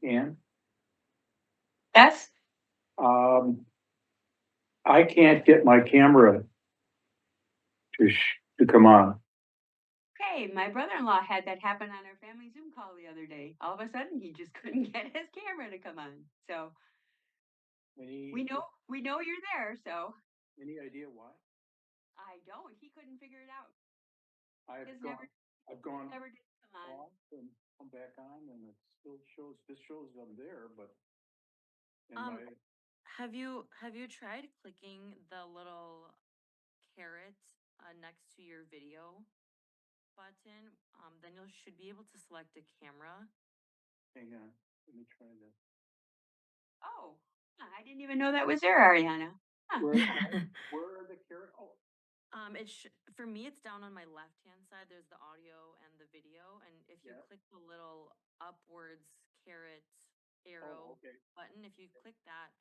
Ann, Yes? I can't get my camera to come on. Okay, my brother-in-law had that happen on our family Zoom call the other day. All of a sudden, he just couldn't get his camera to come on. So Any we know you're there. So any idea why? I don't. He couldn't figure it out. I've His gone I've gone never did come on. off and come back on, and it still shows. This shows I'm there, but in Um, my have you tried clicking the little caret next to your video button? Then you should be able to select a camera. hang on. Let me try this. Oh, I didn't even know that was there, Ariana. Huh. Where are the carrot? Oh, For me, it's down on my left-hand side. There's the audio and the video, and if you yeah. click the little upwards caret Oh, arrow okay. button, if you click that,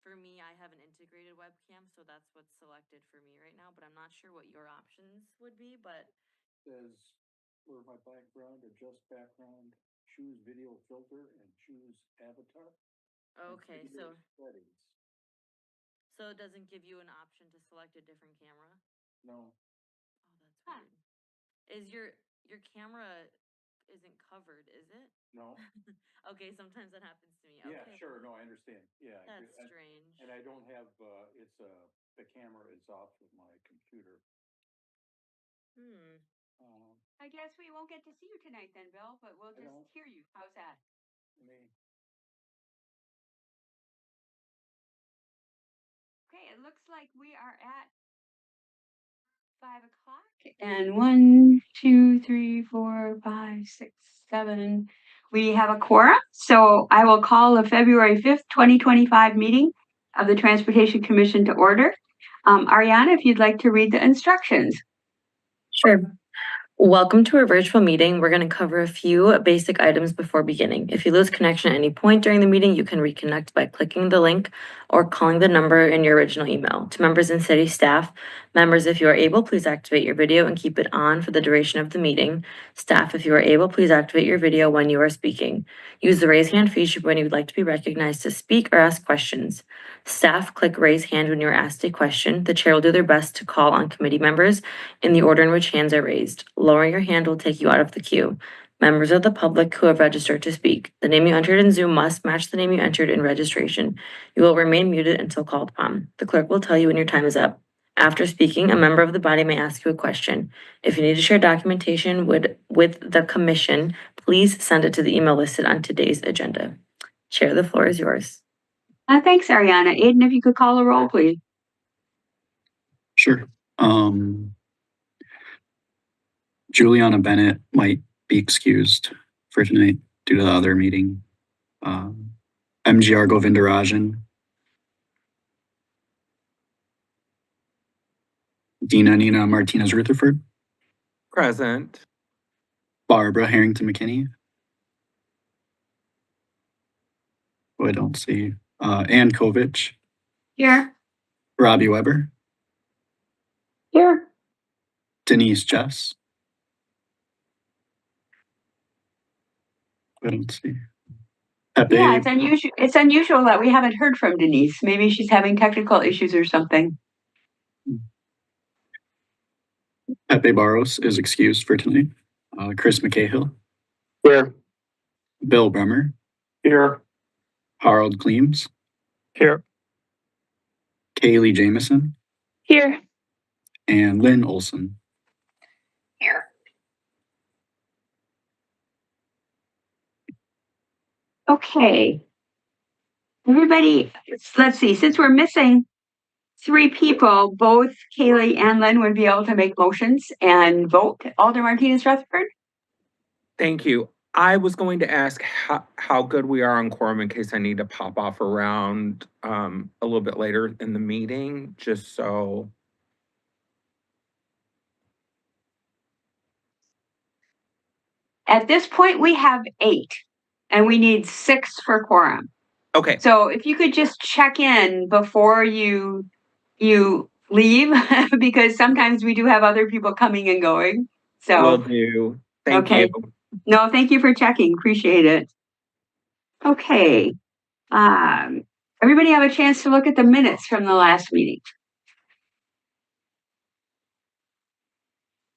for me, I have an integrated webcam, so that's what's selected for me right now. But I'm not sure what your options would be. But Says where my background, adjust background, choose video filter, and choose avatar. and okay, video so settings. so it doesn't give you an option to select a different camera. No. Oh, that's weird. Is your camera isn't covered, is it? No. Okay, sometimes that happens to me. Yeah, Okay. sure. No, I understand. Yeah. That's strange. And I don't have, the camera is off of my computer. Hmm. I guess we won't get to see you tonight then, Bill, but we'll just hear you. How's that? Okay, it looks like we are at 5:00. And 1, 2, 3, 4, 5, 6, 7. We have a quorum. So I will call the February 5th, 2025 meeting of the Transportation Commission to order. Ariana, if you'd like to read the instructions. Sure. Welcome to our virtual meeting. We're going to cover a few basic items before beginning. If you lose connection at any point during the meeting, you can reconnect by clicking the link or calling the number in your original email. To members and city staff, members, if you are able, please activate your video and keep it on for the duration of the meeting. Staff, if you are able, please activate your video when you are speaking. Use the raise hand feature when you would like to be recognized to speak or ask questions. Staff, click raise hand when you are asked a question. The chair will do their best to call on committee members in the order in which hands are raised. Lowering your hand will take you out of the queue. Members of the public who have registered to speak, the name you entered in Zoom must match the name you entered in registration. You will remain muted until called upon. The clerk will tell you when your time is up. After speaking, a member of the body may ask you a question. If you need to share documentation with the commission, please send it to the email listed on today's agenda. Chair, the floor is yours. Thanks, Ariana. Aiden, if you could call a roll, please. Sure. Juliana Bennett might be excused for tonight due to the other meeting. MGR Govindarajan. Dina Nina Martinez Rutherford. Present. Barbara Harrington McKinney. Who I don't see. Ann Kovich. Here. Robbie Weber. Here. Denise Jess. I don't see. Pepe. Yeah, it's unusual that we haven't heard from Denise. Maybe she's having technical issues or something. Pepe Barros is excused for tonight. Chris McCahill. Here. Bill Bremer. Here. Harold Cleams. Here. Kaylee Jameson. Here. And Lynn Olson. Here. Okay. Everybody, let's see, since we're missing 3 people, both Kaylee and Lynn would be able to make motions and vote. Alder Martinez Rutherford? Thank you. I was going to ask how good we are on quorum in case I need to pop off around a little bit later in the meeting, just so. At this point, we have 8, and we need 6 for quorum. Okay. So if you could just check in before you leave, because sometimes we do have other people coming and going. So Will do. Thank okay. you. No, thank you for checking. Appreciate it. Okay. Everybody have a chance to look at the minutes from the last meeting?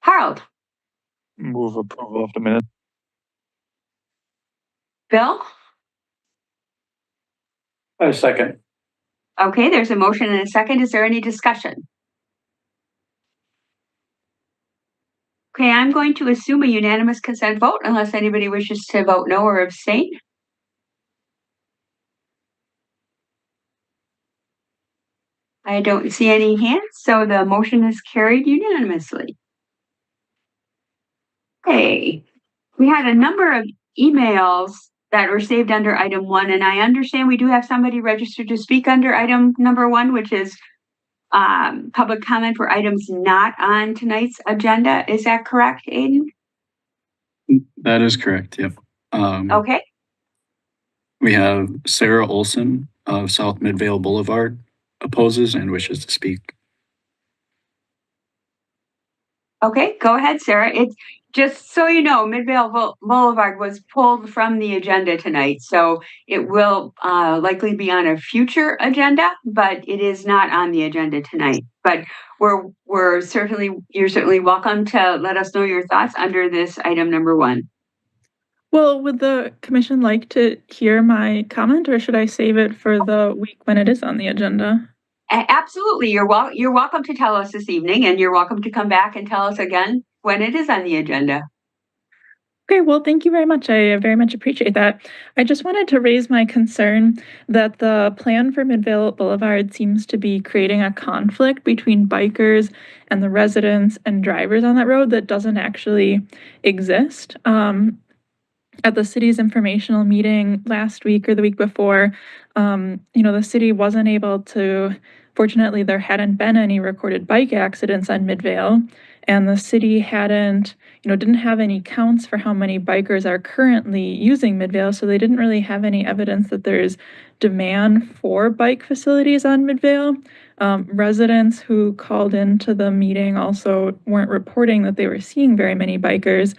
Harold, Move approval of the minute. Bill? A second. Okay, there's a motion and a second. Is there any discussion? Okay, I'm going to assume a unanimous consent vote unless anybody wishes to vote no or abstain. I don't see any hands, so the motion is carried unanimously. Okay, we had a number of emails that were saved under item 1, and I understand we do have somebody registered to speak under item number 1, which is public comment for items not on tonight's agenda. Is that correct, Aiden? That is correct, yep. Okay, We have Sarah Olson of South Midvale Boulevard opposes and wishes to speak. okay, go ahead, Sarah. It's just so you know, Midvale Boulevard was pulled from the agenda tonight, so it will likely be on a future agenda, but it is not on the agenda tonight. But you're certainly welcome to let us know your thoughts under this item number 1. Well, would the commission like to hear my comment, or should I save it for the week when it is on the agenda? Absolutely, you're welcome to tell us this evening, and you're welcome to come back and tell us again when it is on the agenda. Okay, well, thank you very much. I very much appreciate that. I just wanted to raise my concern that the plan for Midvale Boulevard seems to be creating a conflict between bikers and the residents and drivers on that road that doesn't actually exist. At the city's informational meeting last week or the week before, the city wasn't able to, fortunately, there hadn't been any recorded bike accidents on Midvale, and the city didn't have any counts for how many bikers are currently using Midvale, so they didn't really have any evidence that there's demand for bike facilities on Midvale. Residents who called into the meeting also weren't reporting that they were seeing very many bikers.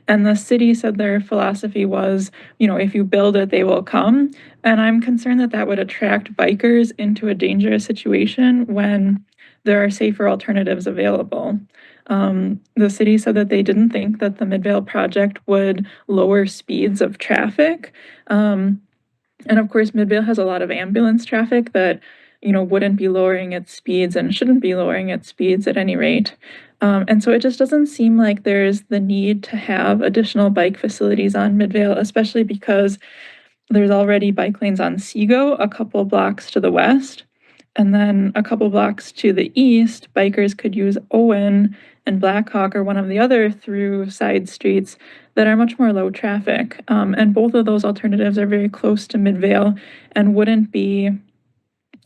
And the city said their philosophy was, if you build it, they will come. And I'm concerned that that would attract bikers into a dangerous situation when there are safer alternatives available. The city said that they didn't think that the Midvale project would lower speeds of traffic. And of course, Midvale has a lot of ambulance traffic that wouldn't be lowering its speeds and shouldn't be lowering its speeds at any rate. And so it just doesn't seem like there's the need to have additional bike facilities on Midvale, especially because there's already bike lanes on Seago, a couple blocks to the west. And then a couple blocks to the east, bikers could use Owen and Blackhawk or one of the other through side streets that are much more low traffic. And both of those alternatives are very close to Midvale and wouldn't be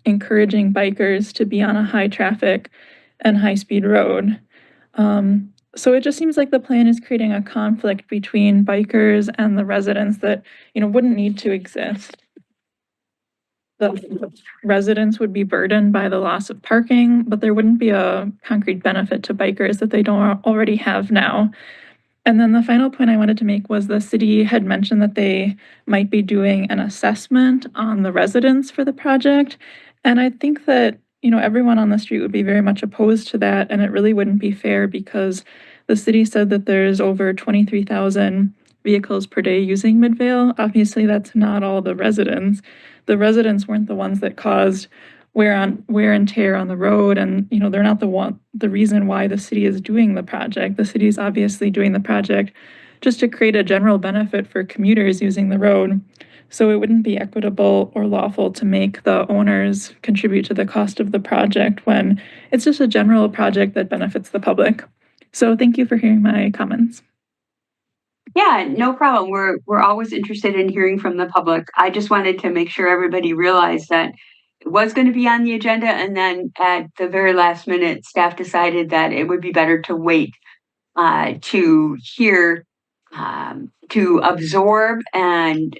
encouraging bikers to be on a high traffic and high speed road. So it just seems like the plan is creating a conflict between bikers and the residents that, wouldn't need to exist. The residents would be burdened by the loss of parking, but there wouldn't be a concrete benefit to bikers that they don't already have now. And then the final point I wanted to make was the city had mentioned that they might be doing an assessment on the residents for the project. And I think that everyone on the street would be very much opposed to that, and it really wouldn't be fair because the city said that there's over 23,000 vehicles per day using Midvale. Obviously, that's not all the residents. The residents weren't the ones that caused wear and tear on the road, and they're not the reason why the city is doing the project. The city is obviously doing the project just to create a general benefit for commuters using the road. So it wouldn't be equitable or lawful to make the owners contribute to the cost of the project when it's just a general project that benefits the public. So thank you for hearing my comments. Yeah, no problem. We're always interested in hearing from the public. I just wanted to make sure everybody realized that it was going to be on the agenda, and then at the very last minute, staff decided that it would be better to wait to hear, to absorb and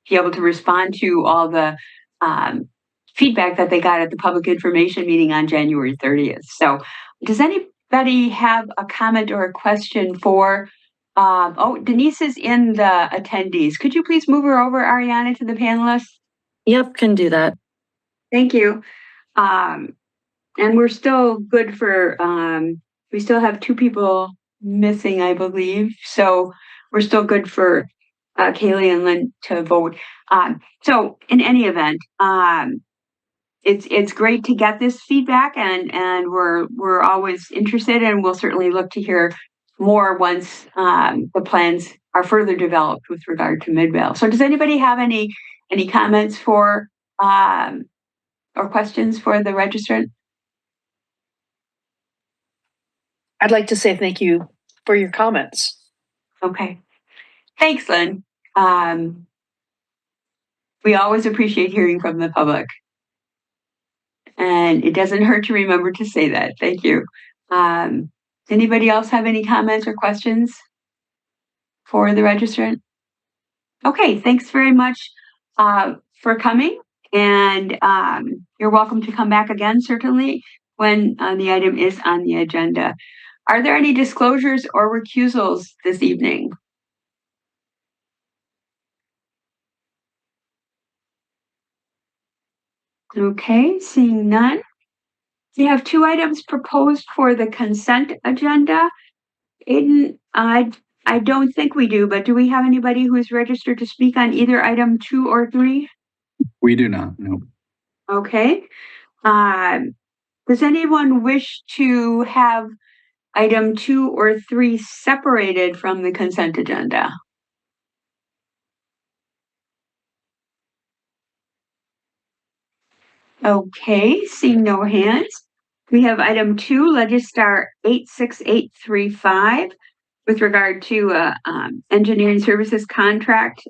be able to respond to all the feedback that they got at the public information meeting on January 30th. So does anybody have a comment or a question for Oh, Denise is in the attendees. Could you please move her over, Ariana, to the panelists? Yep, can do that. Thank you. And we're still good for, we still have 2 people missing, I believe. So we're still good for Kaylee and Lynn to vote. So in any event, it's great to get this feedback, and we're always interested, and we'll certainly look to hear more once the plans are further developed with regard to Midvale. So does anybody have any comments for or questions for the registrant? I'd like to say thank you for your comments. Okay. Thanks, Lynn. We always appreciate hearing from the public. And it doesn't hurt to remember to say that. Thank you. Anybody else have any comments or questions for the registrant? Okay, thanks very much for coming. And you're welcome to come back again, certainly, when the item is on the agenda. Are there any disclosures or recusals this evening? Okay, seeing none. We have 2 items proposed for the consent agenda. Aiden, I don't think we do, but do we have anybody who is registered to speak on either item 2 or 3? We do not, no. Okay. Does anyone wish to have item 2 or 3 separated from the consent agenda? Okay, seeing no hands. We have item 2, Legistar 86835, with regard to engineering services contract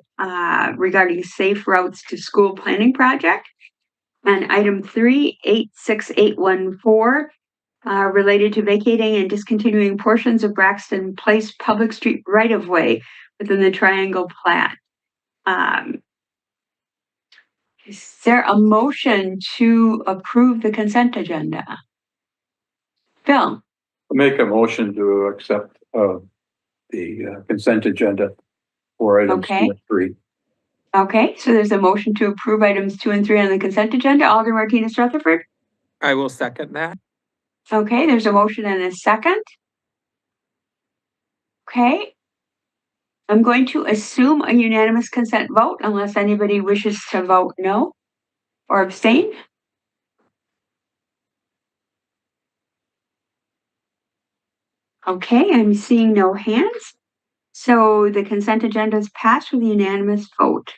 regarding safe routes to school planning project. And item 3, 86814, related to vacating and discontinuing portions of Braxton Place Public Street right-of-way within the Triangle Plat. Is there a motion to approve the consent agenda? Bill? Make a motion to accept the consent agenda for items Okay. 2 and 3. Okay, so there's a motion to approve items 2 and 3 on the consent agenda. Alder Martinez Rutherford? I will second that. Okay, there's a motion and a second. Okay. I'm going to assume a unanimous consent vote unless anybody wishes to vote no or abstain. Okay, I'm seeing no hands. So the consent agenda is passed with a unanimous vote.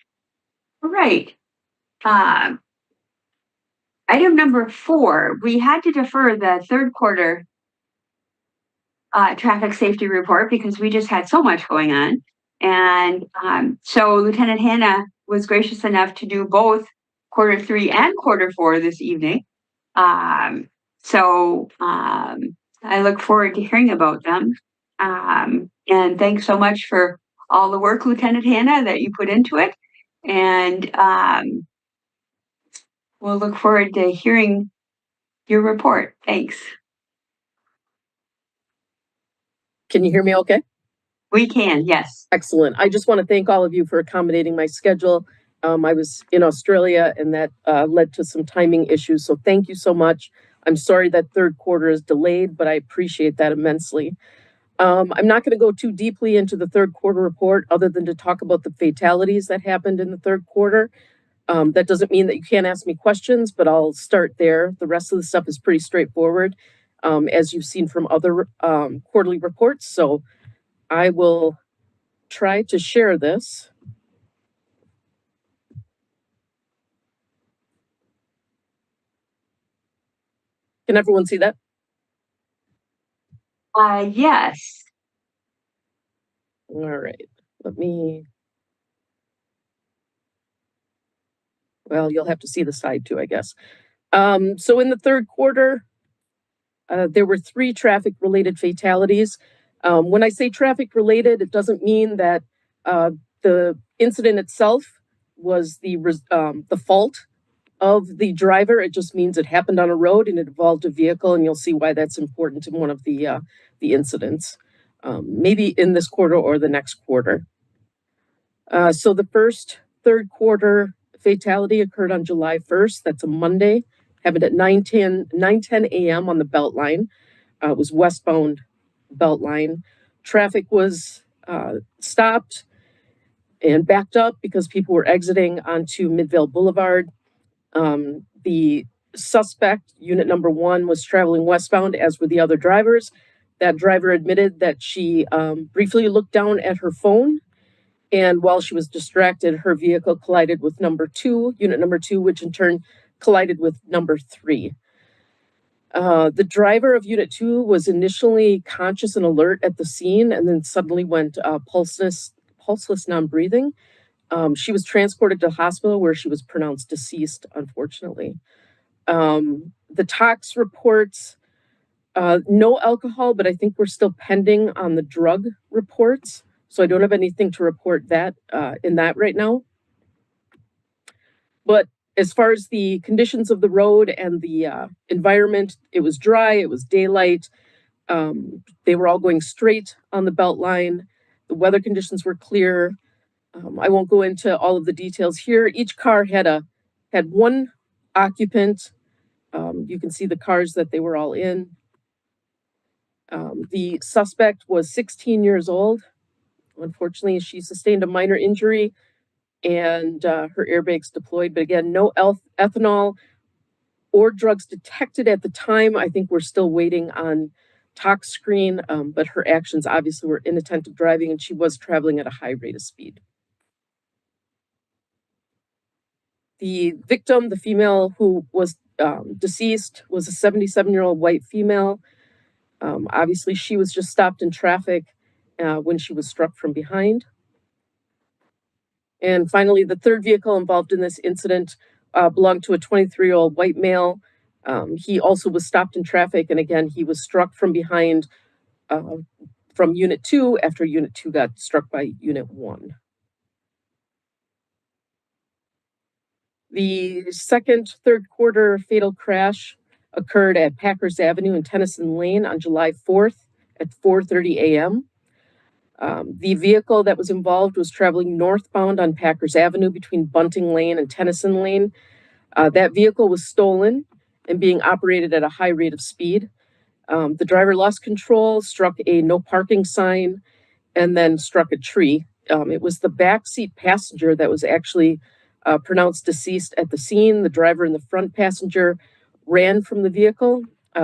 All right. Item number 4, we had to defer the third quarter traffic safety report because we just had so much going on. And so Lieutenant Hannah was gracious enough to do both quarter 3 and quarter 4 this evening. So I look forward to hearing about them. And thanks so much for all the work, Lieutenant Hannah, that you put into it. And we'll look forward to hearing your report. Thanks. Can you hear me okay? We can, yes. Excellent. I just want to thank all of you for accommodating my schedule. I was in Australia and that led to some timing issues. So thank you so much. I'm sorry that third quarter is delayed, but I appreciate that immensely. I'm not going to go too deeply into the third quarter report other than to talk about the fatalities that happened in the third quarter. That doesn't mean that you can't ask me questions, but I'll start there. The rest of the stuff is pretty straightforward, as you've seen from other quarterly reports. So I will try to share this. Can everyone see that? Yes. All right, let me. Well, you'll have to see the side too, I guess. So in the third quarter, there were 3 traffic-related fatalities. When I say traffic-related, it doesn't mean that the incident itself was the fault of the driver. It just means it happened on a road and it involved a vehicle, and you'll see why that's important in one of the incidents. maybe in this quarter or the next quarter. So the first third quarter fatality occurred on July 1st. That's a Monday, happened at 9:10 a.m. on the Beltline. It was westbound Beltline. Traffic was stopped and backed up because people were exiting onto Midvale Boulevard. The suspect, unit number 1, was traveling westbound, as were the other drivers. That driver admitted that she briefly looked down at her phone, and while she was distracted, her vehicle collided with unit number 2, which in turn collided with number 3. The driver of unit 2 was initially conscious and alert at the scene, and then suddenly went pulseless, non-breathing. She was transported to the hospital, where she was pronounced deceased, unfortunately. The tox reports, no alcohol, but I think we're still pending on the drug reports. So I don't have anything to report that in that right now. But as far as the conditions of the road and the environment, it was dry, it was daylight. They were all going straight on the Beltline. The weather conditions were clear. I won't go into all of the details here. Each car had one occupant. You can see the cars that they were all in. The suspect was 16 years old. Unfortunately, she sustained a minor injury and her airbags deployed. But again, no ethanol or drugs detected at the time. I think we're still waiting on tox screen, but her actions obviously were inattentive driving, and she was traveling at a high rate of speed. The victim, the female who was deceased, was a 77-year-old white female. Obviously, she was just stopped in traffic when she was struck from behind. And finally, the third vehicle involved in this incident belonged to a 23-year-old white male. He also was stopped in traffic, and again, he was struck from behind from Unit 2 after Unit 2 got struck by Unit 1. The third quarter fatal crash occurred at Packers Avenue and Tennyson Lane on July 4th at 4:30 a.m. The vehicle that was involved was traveling northbound on Packers Avenue between Bunting Lane and Tennyson Lane. That vehicle was stolen and being operated at a high rate of speed. The driver lost control, struck a no parking sign, and then struck a tree. It was the backseat passenger that was actually pronounced deceased at the scene. The driver and the front passenger ran from the vehicle.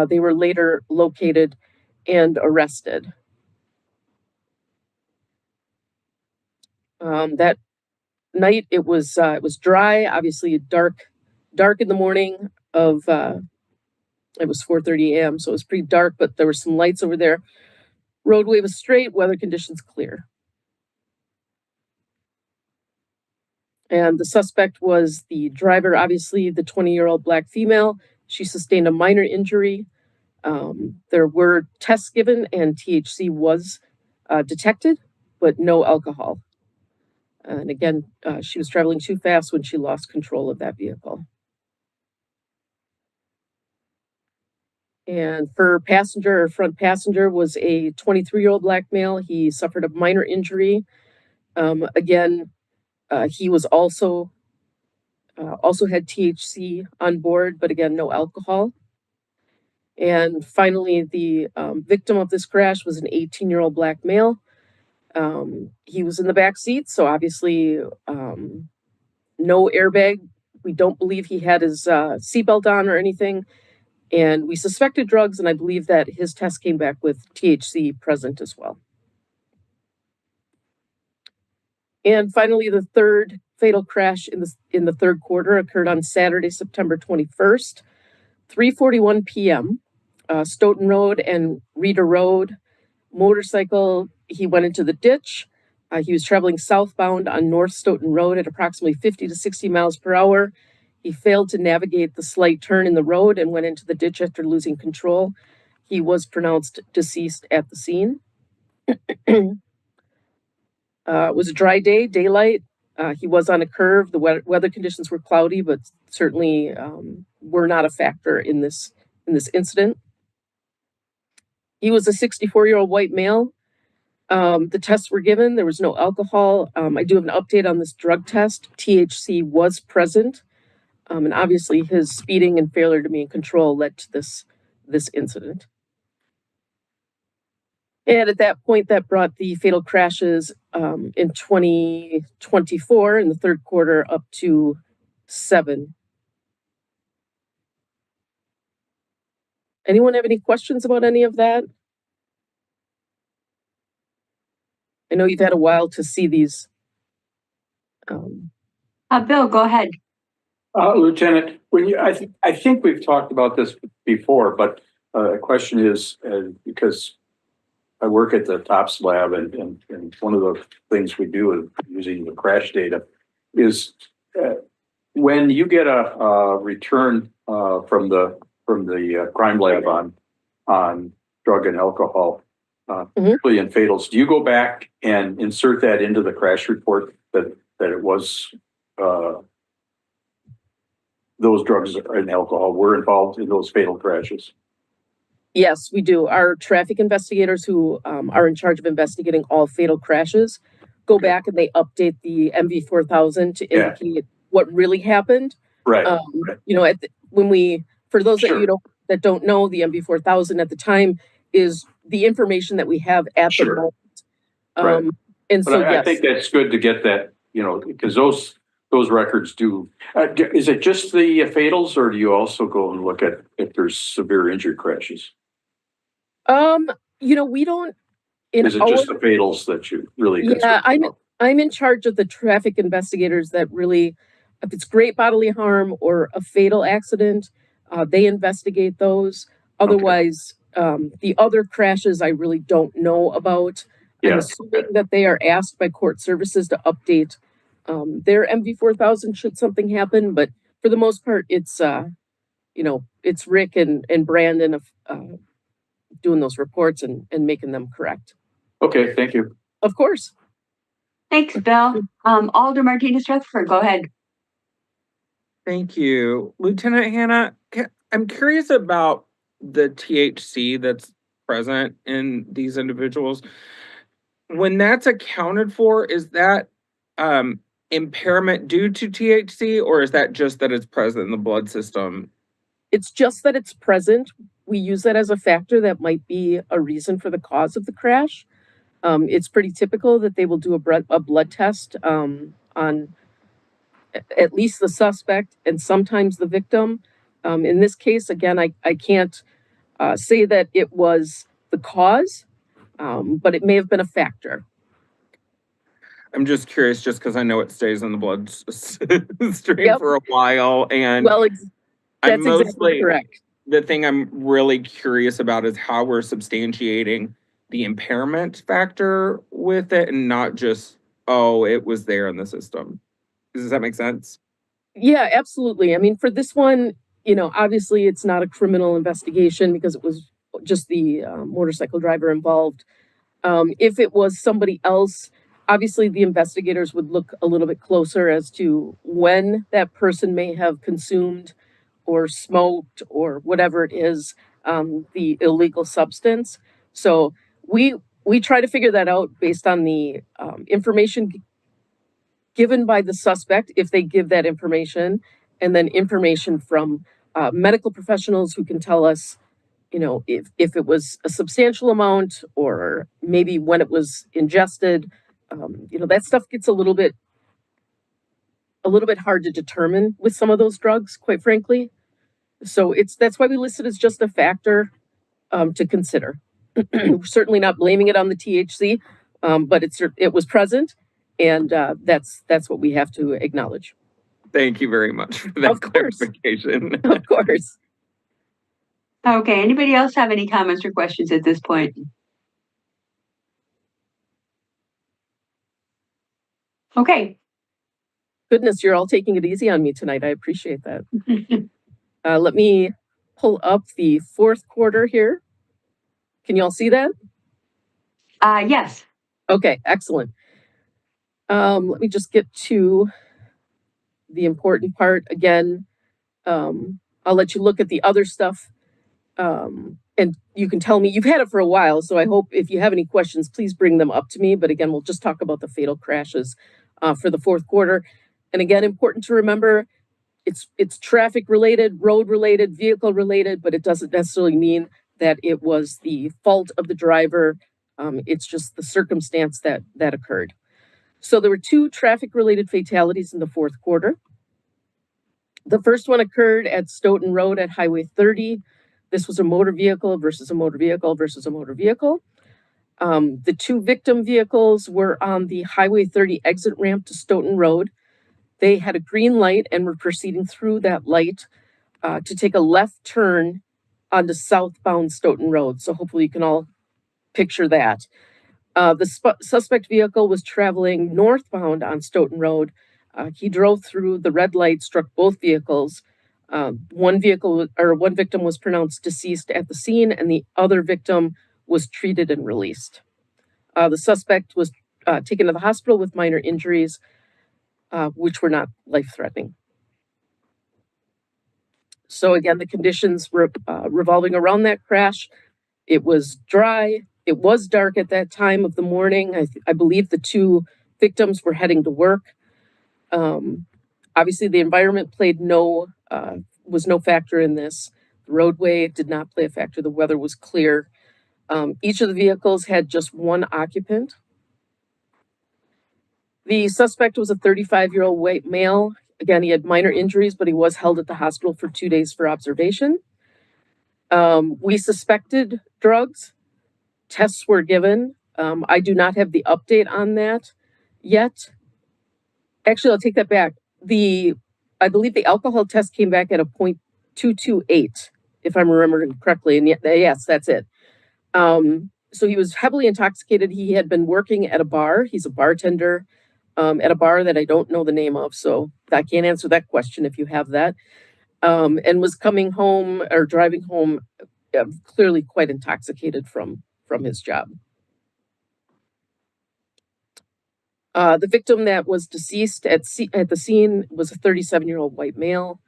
They were later located and arrested. That night it was dry, obviously dark in the morning of it was 4:30 a.m. so it was pretty dark, but there were some lights over there. Roadway was straight, weather conditions clear. And the suspect was the driver, obviously the 20-year-old black female. She sustained a minor injury. There were tests given and THC was detected, but no alcohol. And again, she was traveling too fast when she lost control of that vehicle. And for front passenger was a 23-year-old black male. He suffered a minor injury. Again, he was also had THC on board, but again, no alcohol. And finally, the victim of this crash was an 18-year-old black male. He was in the back seat, so obviously no airbag. We don't believe he had his seatbelt on or anything. And we suspected drugs, and I believe that his test came back with THC present as well. And finally, the third fatal crash in the third quarter occurred on Saturday, September 21st, 3:41 p.m. Stoughton Road and Reeder Road. Motorcycle, he went into the ditch. He was traveling southbound on North Stoughton Road at approximately 50 to 60 miles per hour. He failed to navigate the slight turn in the road and went into the ditch after losing control. He was pronounced deceased at the scene. It was a dry day, daylight. He was on a curve. The weather conditions were cloudy, but certainly were not a factor in this incident. He was a 64-year-old white male. The tests were given, there was no alcohol. I do have an update on this drug test. THC was present. And obviously his speeding and failure to be in control led to this incident. And at that point, that brought the fatal crashes in 2024 in the third quarter up to 7. Anyone have any questions about any of that? I know you've had a while to see these. Bill, go ahead. Lieutenant, I think we've talked about this before, but the question is, because I work at the TOPS lab and one of the things we do is using the crash data is when you get a return from the crime lab on drug and alcohol, particularly in fatals, do you go back and insert that into the crash report that it was those drugs and alcohol were involved in those fatal crashes? Yes, we do. Our traffic investigators who are in charge of investigating all fatal crashes go back and they update the MV4000 to indicate what really happened. Right. You know, for those Sure. that don't know, the MV4000 at the time is the information that we have at the moment. Right. And But so, I yes. think that's good to get that, you know, because those records do. Is it just the fatals, or do you also go and look at if there's severe injury crashes? You know, we don't. Is it just the fatals that you really? Yeah, I'm in charge of the traffic investigators that really, if it's great bodily harm or a fatal accident, they investigate those. Otherwise, the other crashes I really don't know about. I'm Yeah. assuming that they are asked by court services to update their MV4000 should something happen, but for the most part, it's you know, it's Rick and Brandon of doing those reports and making them correct. Okay, thank you. Of course. Thanks, Bill. Alder Martinez Rutherford, go ahead. Thank you. Lieutenant Hannah, I'm curious about the THC that's present in these individuals. When that's accounted for, is that impairment due to THC, or is that just that it's present in the blood system? It's just that it's present. We use that as a factor that might be a reason for the cause of the crash. It's pretty typical that they will do a blood test on at least the suspect and sometimes the victim. In this case, again, I can't say that it was the cause, but it may have been a factor. I'm just curious, just because I know it stays in the blood stream for a while, and well, that's I'm exactly correct. The thing I'm really curious about is how we're substantiating the impairment factor with it, and not just, oh, it was there in the system. Does that make sense? Yeah, absolutely. I mean, for this one, you know, obviously it's not a criminal investigation because it was just the motorcycle driver involved. If it was somebody else, obviously the investigators would look a little bit closer as to when that person may have consumed or smoked or whatever it is, the illegal substance. So we try to figure that out based on the information given by the suspect, if they give that information, and then information from medical professionals who can tell us, you know, if it was a substantial amount or maybe when it was ingested. You know, that stuff gets a little bit hard to determine with some of those drugs, quite frankly. So that's why we list it as just a factor to consider. We're certainly not blaming it on the THC, but it was present, and that's what we have to acknowledge. Thank you very much for that clarification. Of course. Okay, anybody else have any comments or questions at this point? Okay. Goodness, you're all taking it easy on me tonight. I appreciate that. Let me pull up the fourth quarter here. Can you all see that? Yes. Okay, excellent. Let me just get to the important part again. I'll let you look at the other stuff and you can tell me, you've had it for a while, so I hope if you have any questions, please bring them up to me. But again, we'll just talk about the fatal crashes for the fourth quarter. And again, important to remember, it's traffic related, road related, vehicle related, but it doesn't necessarily mean that it was the fault of the driver. It's just the circumstance that occurred. So there were 2 traffic related fatalities in the fourth quarter. The first one occurred at Stoughton Road at Highway 30. This was a motor vehicle versus a motor vehicle versus a motor vehicle. The 2 victim vehicles were on the Highway 30 exit ramp to Stoughton Road. They had a green light and were proceeding through that light to take a left turn onto southbound Stoughton Road. So hopefully you can all picture that. The suspect vehicle was traveling northbound on Stoughton Road. He drove through the red light, struck both vehicles. One victim was pronounced deceased at the scene, and the other victim was treated and released. The suspect was taken to the hospital with minor injuries, which were not life-threatening. So again, the conditions were revolving around that crash. It was dry. It was dark at that time of the morning. I believe the 2 victims were heading to work. Obviously, the environment was no factor in this. The roadway did not play a factor. The weather was clear. Each of the vehicles had just 1 occupant. The suspect was a 35-year-old white male. Again, he had minor injuries, but he was held at the hospital for 2 days for observation. We suspected drugs. Tests were given. I do not have the update on that yet. Actually, I'll take that back. I believe the alcohol test came back at a 0.228, if I'm remembering correctly. And yes, that's it. So he was heavily intoxicated. He had been working at a bar. He's a bartender at a bar that I don't know the name of. So I can't answer that question if you have that. And was coming home or driving home clearly quite intoxicated from his job. The victim that was deceased at the scene was a 37-year-old white male.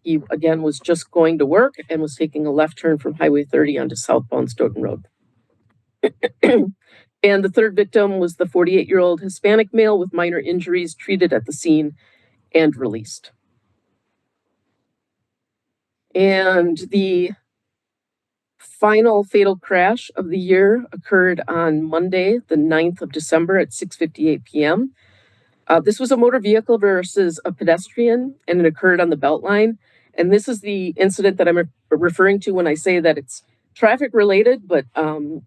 He, again, was just going to work and was taking a left turn from Highway 30 onto southbound Stoughton Road. And the third victim was the 48-year-old Hispanic male with minor injuries, treated at the scene and released. And the final fatal crash of the year occurred on Monday, the 9th of December at 6:58 p.m. This was a motor vehicle versus a pedestrian, and it occurred on the Beltline. And this is the incident that I'm referring to when I say that it's traffic related, but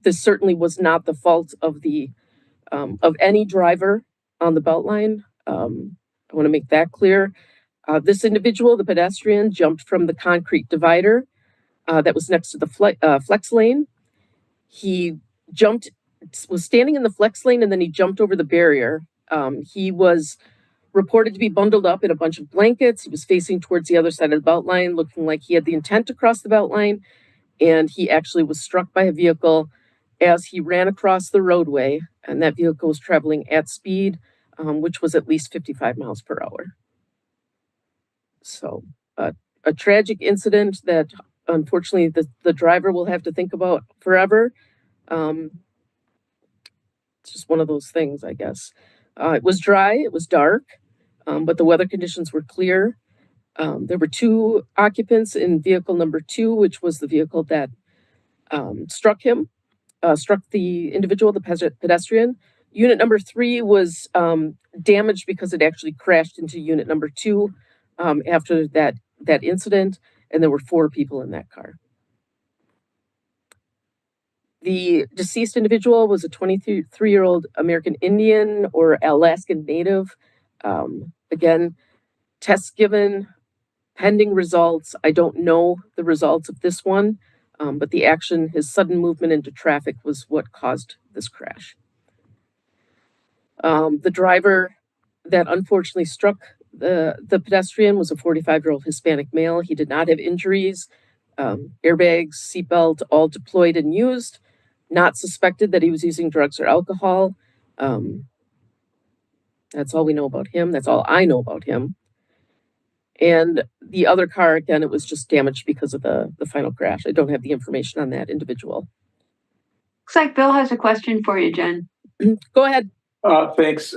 this certainly was not the fault of any driver on the Beltline. I want to make that clear. This individual, the pedestrian, jumped from the concrete divider that was next to the flex lane. He was standing in the flex lane, and then he jumped over the barrier. He was reported to be bundled up in a bunch of blankets. He was facing towards the other side of the Beltline, looking like he had the intent to cross the Beltline, and he actually was struck by a vehicle as he ran across the roadway, and that vehicle was traveling at speed, which was at least 55 miles per hour. So a tragic incident that unfortunately the driver will have to think about forever. It's just one of those things, I guess. It was dry, it was dark, but the weather conditions were clear. There were 2 occupants in vehicle number 2, which was the vehicle that struck the individual, the pedestrian. Unit number 3 was damaged because it actually crashed into unit number 2 after that incident, and there were 4 people in that car. The deceased individual was a 23-year-old American Indian or Alaskan Native. Again, tests given, pending results. I don't know the results of this one, but the action, his sudden movement into traffic, was what caused this crash. The driver that unfortunately struck the pedestrian was a 45-year-old Hispanic male. He did not have injuries. Airbags, seatbelt, all deployed and used. Not suspected that he was using drugs or alcohol. That's all we know about him. That's all I know about him. And the other car, again, it was just damaged because of the final crash. I don't have the information on that individual. Looks like Bill has a question for you, Jen. Go ahead. Thanks.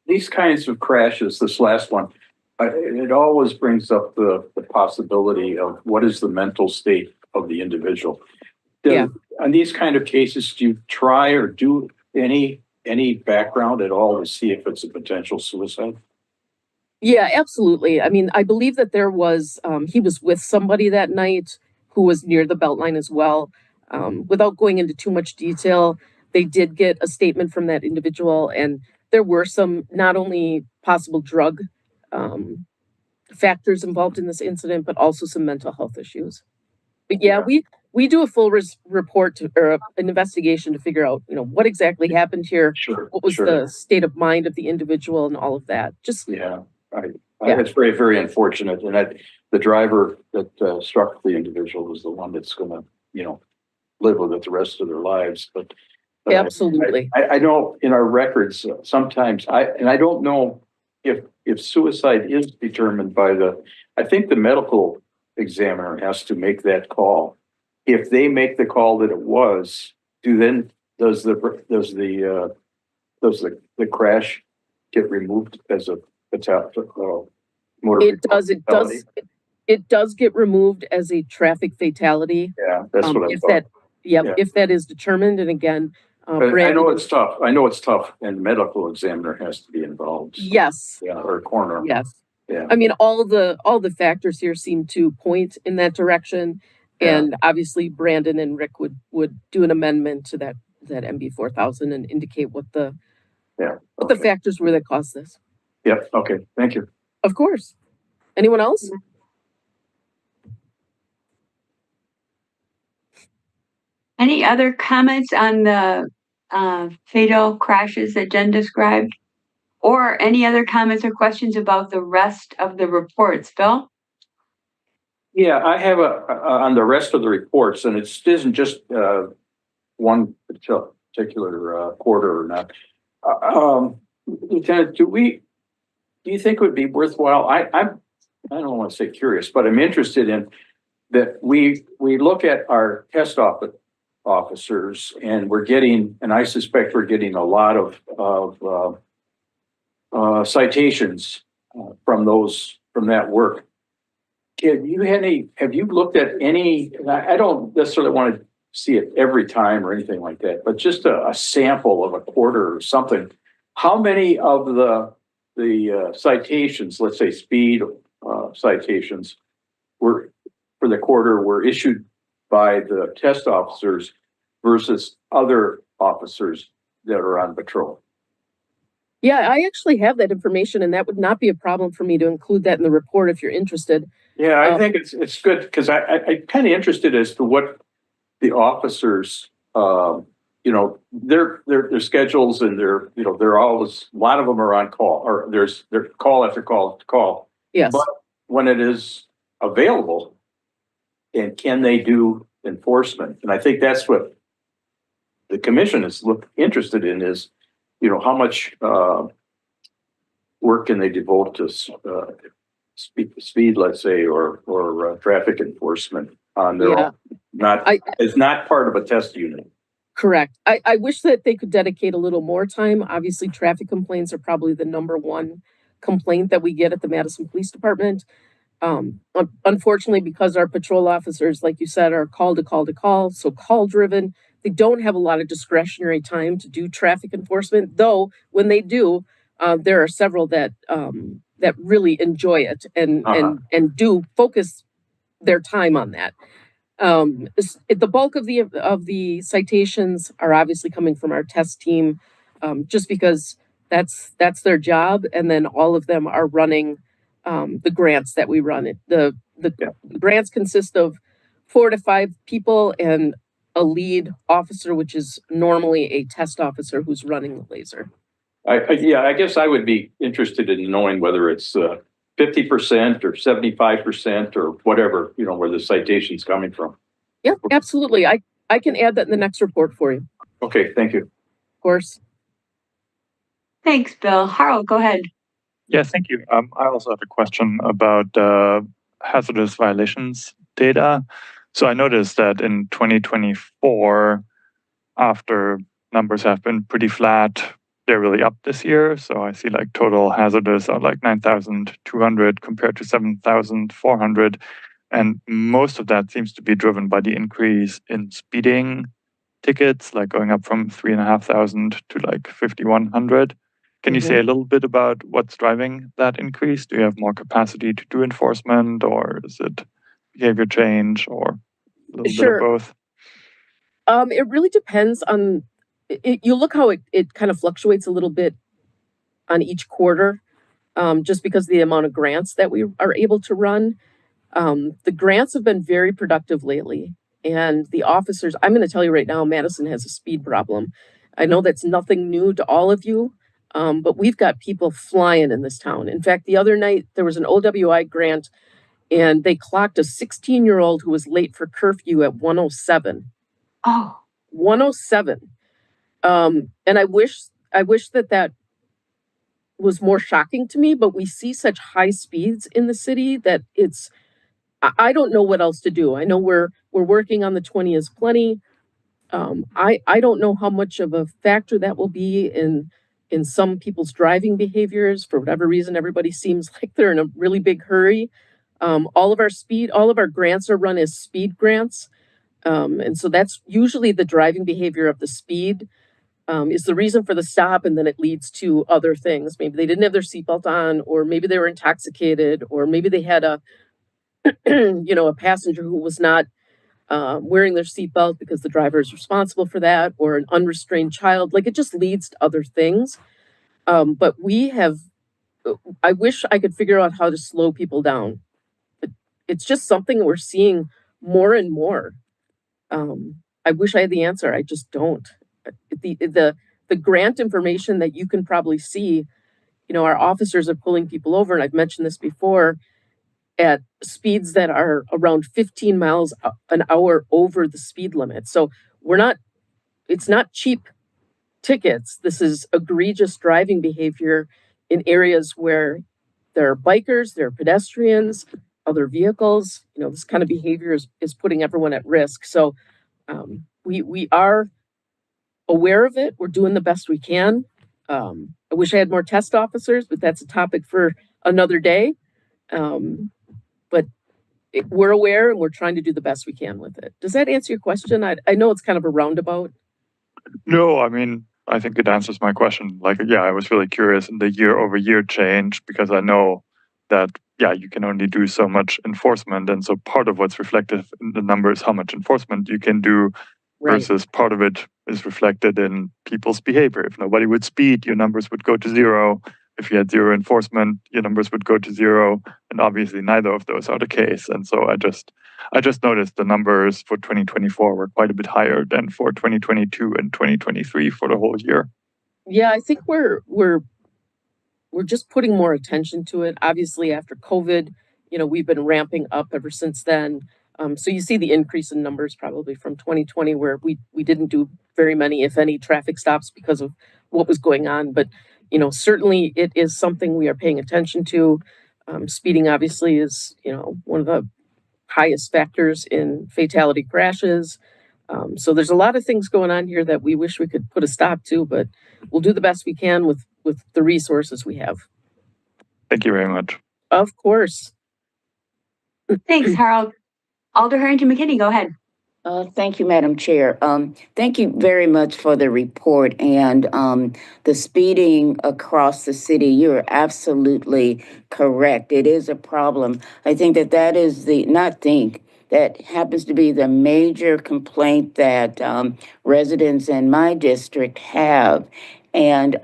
These kinds of crashes, this last one, it always brings up the possibility of what is the mental state of the individual. Yeah. On these kind of cases, do you try or do any background at all to see if it's a potential suicide? Yeah, absolutely. I mean, I believe that there was, he was with somebody that night who was near the Beltline as well. Without going into too much detail, they did get a statement from that individual, and there were some not only possible drug factors involved in this incident, but also some mental health issues. But yeah, we do a full report or an investigation to figure out, what exactly happened here, Sure. what was the state of mind of the individual, and all of that. Just Yeah. Yeah. It's very, very unfortunate. And that the driver that struck the individual was the one that's going to, live with it the rest of their lives. But absolutely. I know in our records, sometimes I don't know if suicide is determined by I think the medical examiner has to make that call. If they make the call that it was, does the crash get removed as a motor? It does get removed as a traffic fatality. Yeah, that's what I thought. If that is determined. And again, But I know it's tough. And medical examiner has to be involved. So, yes. Yeah, or coroner. Yes. Yeah. I mean, all the factors here seem to point in that direction. Yeah. And obviously Brandon and Rick would do an amendment to that MB 4000 and indicate what the factors were that caused this. Yep. Okay. Thank you. Of course. Anyone else? Any other comments on the fatal crashes that Jen described? Or any other comments or questions about the rest of the reports, Bill? Yeah, I have on the rest of the reports, and it isn't just one particular quarter or not. Lieutenant, do you think it would be worthwhile? I don't want to say curious, but I'm interested in that we look at our test officers, and I suspect we're getting a lot of citations from that work. Have you looked at any? I don't necessarily want to see it every time or anything like that, but just a sample of a quarter or something. How many of the citations, let's say speed citations, were for the quarter were issued by the test officers versus other officers that are on patrol? Yeah, I actually have that information, and that would not be a problem for me to include that in the report if you're interested. Yeah, I think it's good because I'm kind of interested as to what the officers, their schedules, and they're always, a lot of them are on call, or there's call after call after call. Yes. But when it is available, and can they do enforcement? And I think that's what the commission is interested in is, how much work can they devote to speed, let's say, or traffic enforcement on their own? It's not part of a test unit. Correct. I wish that they could dedicate a little more time. Obviously, traffic complaints are probably the number one complaint that we get at the Madison Police Department. Unfortunately, because our patrol officers, like you said, are call to call, so call driven, they don't have a lot of discretionary time to do traffic enforcement. Though when they do, there are several that really enjoy it and do focus their time on that. The bulk of the citations are obviously coming from our test team, just because that's their job, and then all of them are running the grants that we run. The grants consist of 4 to 5 people and a lead officer, which is normally a test officer who's running the laser. I guess I would be interested in knowing whether it's 50% or 75% or whatever, where the citation's coming from. Yeah, absolutely. I can add that in the next report for you. Okay, thank you. Of course. Thanks, Bill. Harold, go ahead. Yeah, thank you. I also have a question about hazardous violations data. So I noticed that in 2024, after numbers have been pretty flat, they're really up this year. So I see like total hazardous are like 9,200 compared to 7,400. And most of that seems to be driven by the increase in speeding tickets, like going up from 3,500 to like 5,100. Can you say a little bit about what's driving that increase? Do you have more capacity to do enforcement, or is it behavior change, or a little bit of Sure. both? It really depends on, you look how it kind of fluctuates a little bit on each quarter, just because of the amount of grants that we are able to run. The grants have been very productive lately, and the officers, I'm going to tell you right now, Madison has a speed problem. I know that's nothing new to all of you, but we've got people flying in this town. In fact, the other night there was an OWI grant, and they clocked a 16-year-old who was late for curfew at 107. Oh, 107. And I wish that was more shocking to me, but we see such high speeds in the city that I don't know what else to do. I know we're working on the 20 is plenty. I don't know how much of a factor that will be in some people's driving behaviors. For whatever reason, everybody seems like they're in a really big hurry. All of our grants are run as speed grants. And so that's usually the driving behavior of the speed, is the reason for the stop, and then it leads to other things. Maybe they didn't have their seatbelt on, or maybe they were intoxicated, or maybe they had a a passenger who was not wearing their seatbelt because the driver is responsible for that, or an unrestrained child. Like, it just leads to other things. But I wish I could figure out how to slow people down. But it's just something we're seeing more and more. I wish I had the answer. I just don't. The grant information that you can probably see, our officers are pulling people over, and I've mentioned this before, at speeds that are around 15 miles an hour over the speed limit. So it's not cheap tickets. This is egregious driving behavior in areas where there are bikers, there are pedestrians, other vehicles. This kind of behavior is putting everyone at risk. So we are aware of it. We're doing the best we can. I wish I had more test officers, but that's a topic for another day. But we're aware, and we're trying to do the best we can with it. Does that answer your question? I know it's kind of a roundabout. No, I mean, I think it answers my question. Like, yeah, I was really curious in the year-over-year change, because I know that, yeah, you can only do so much enforcement. And so part of what's reflected in the number is how much enforcement you can do, versus part of it is reflected in people's behavior. If nobody would speed, your numbers would go to zero. If you had zero enforcement, your numbers would go to zero. And obviously neither of those are the case. And so I just noticed the numbers for 2024 were quite a bit higher than for 2022 and 2023 for the whole year. Yeah, I think we're just putting more attention to it. Obviously, after COVID, we've been ramping up ever since then. So you see the increase in numbers probably from 2020, where we didn't do very many, if any, traffic stops because of what was going on. But certainly it is something we are paying attention to. Speeding obviously is one of the highest factors in fatality crashes. So there's a lot of things going on here that we wish we could put a stop to, but we'll do the best we can with the resources we have. Thank you very much. Of course. thanks, Harold. Alder Harrington McKinney, go ahead. Thank you, Madam Chair. Thank you very much for the report and the speeding across the city. You're absolutely correct. It is a problem. I think that is that happens to be the major complaint that residents in my district have. And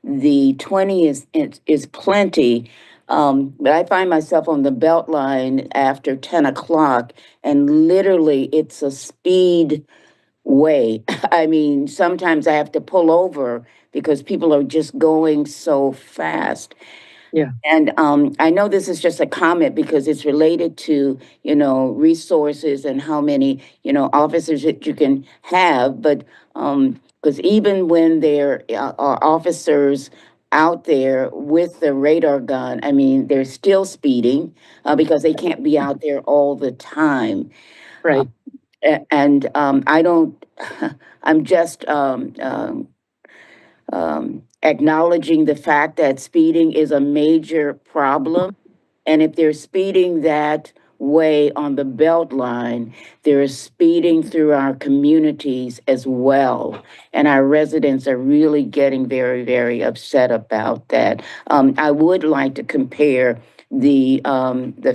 the 20 is plenty. But I find myself on the Beltline after 10 o'clock, and literally it's a speed way. I mean, sometimes I have to pull over because people are just going so fast. Yeah. And I know this is just a comment because it's related to, resources and how many, officers that you can have. But because even when there are officers out there with the radar gun. I mean, they're still speeding because they can't be out there all the time. Right. And I don't, I'm just acknowledging the fact that speeding is a major problem. And if they're speeding that way on the Beltline, they're speeding through our communities as well. And our residents are really getting very, very upset about that. I would like to compare the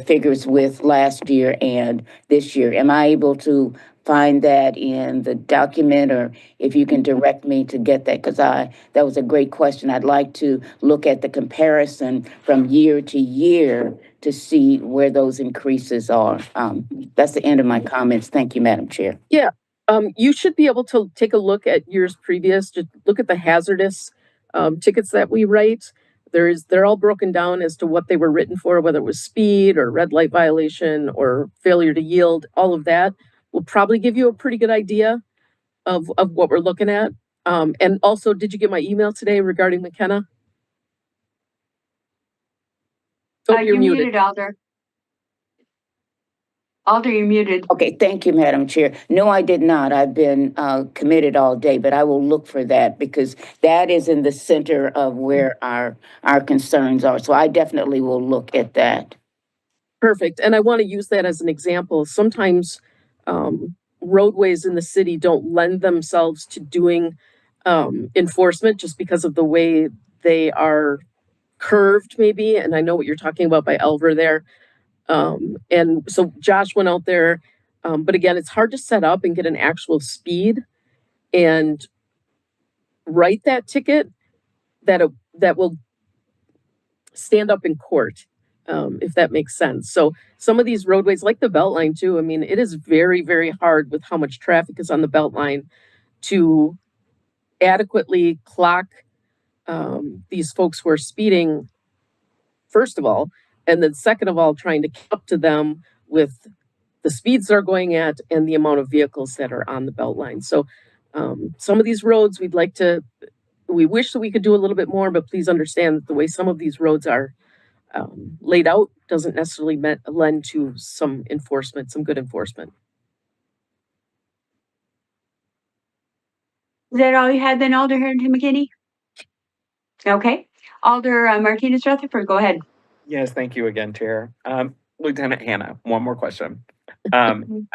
figures with last year and this year. Am I able to find that in the document, or if you can direct me to get that? Because that was a great question. I'd like to look at the comparison from year to year to see where those increases are. That's the end of my comments. Thank you, Madam Chair. You should be able to take a look at years previous, just look at the hazardous tickets that we write. They're all broken down as to what they were written for, whether it was speed or red light violation or failure to yield. All of that will probably give you a pretty good idea of what we're looking at. And also, did you get my email today regarding McKenna? Oh, You're muted, Alder. Alder, you're muted. Okay, thank you, Madam Chair. No, I did not. I've been committed all day, but I will look for that because that is in the center of where our concerns are. So I definitely will look at that. Perfect. And I want to use that as an example. Sometimes roadways in the city don't lend themselves to doing enforcement just because of the way they are curved, maybe. And I know what you're talking about by Elver there. And so Josh went out there, but again, it's hard to set up and get an actual speed and write that ticket that will stand up in court, if that makes sense. So some of these roadways, like the Beltline too, I mean, it is very, very hard with how much traffic is on the Beltline to adequately clock these folks who are speeding, first of all, and then second of all, trying to keep up to them with the speeds they're going at and the amount of vehicles that are on the Beltline. So some of these roads we wish that we could do a little bit more, but please understand that the way some of these roads are laid out doesn't necessarily lend to some enforcement, some good enforcement. Is that all you had then, Alder Harrington McKinney? Okay. Alder Martinez Rutherford, go ahead. Yes, thank you again, Chair. Lieutenant Hannah, one more question. I'm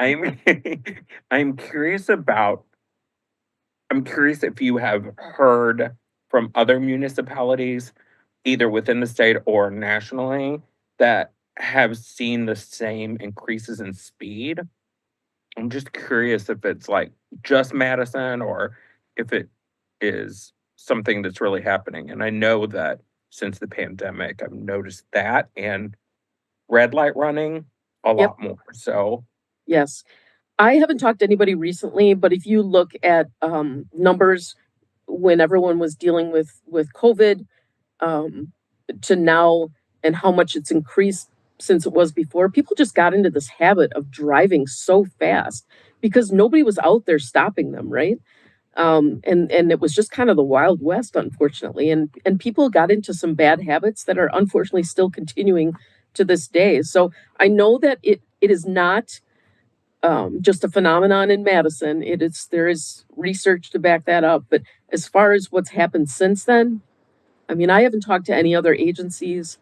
curious if you have heard from other municipalities, either within the state or nationally, that have seen the same increases in speed. I'm just curious if it's like just Madison or if it is something that's really happening. And I know that since the pandemic, I've noticed that and red light running a lot more. So yes, I haven't talked to anybody recently, but if you look at numbers when everyone was dealing with COVID to now and how much it's increased since it was before, people just got into this habit of driving so fast because nobody was out there stopping them, right? And it was just kind of the Wild West, unfortunately. And people got into some bad habits that are unfortunately still continuing to this day. So I know that it is not just a phenomenon in Madison. There is research to back that up. But as far as what's happened since then, I mean, I haven't talked to any other agencies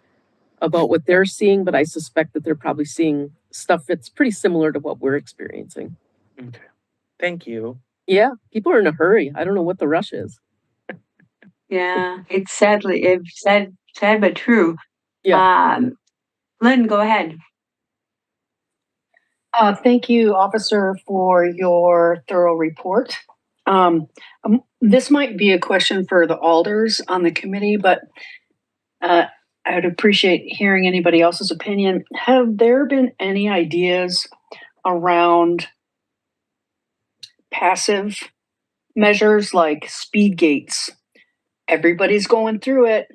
about what they're seeing, but I suspect that they're probably seeing stuff that's pretty similar to what we're experiencing. okay. Thank you. Yeah, people are in a hurry. I don't know what the rush is. Yeah, it's sad but true. Yeah. Lynn, go ahead. Thank you, officer, for your thorough report. This might be a question for the alders on the committee, but I would appreciate hearing anybody else's opinion. Have there been any ideas around passive measures like speed gates? Everybody's going through it.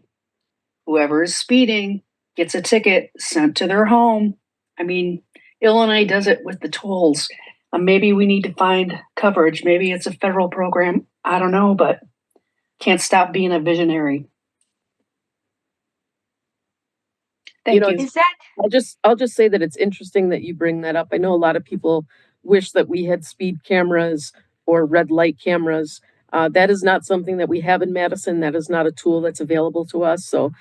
Whoever is speeding gets a ticket sent to their home. I mean, Illinois does it with the tolls. Maybe we need to find coverage. Maybe it's a federal program. I don't know, but can't stop being a visionary. Thank know, you. Is that, I'll just say that it's interesting that you bring that up. I know a lot of people wish that we had speed cameras or red light cameras. That is not something that we have in Madison. That is not a tool that's available to us. So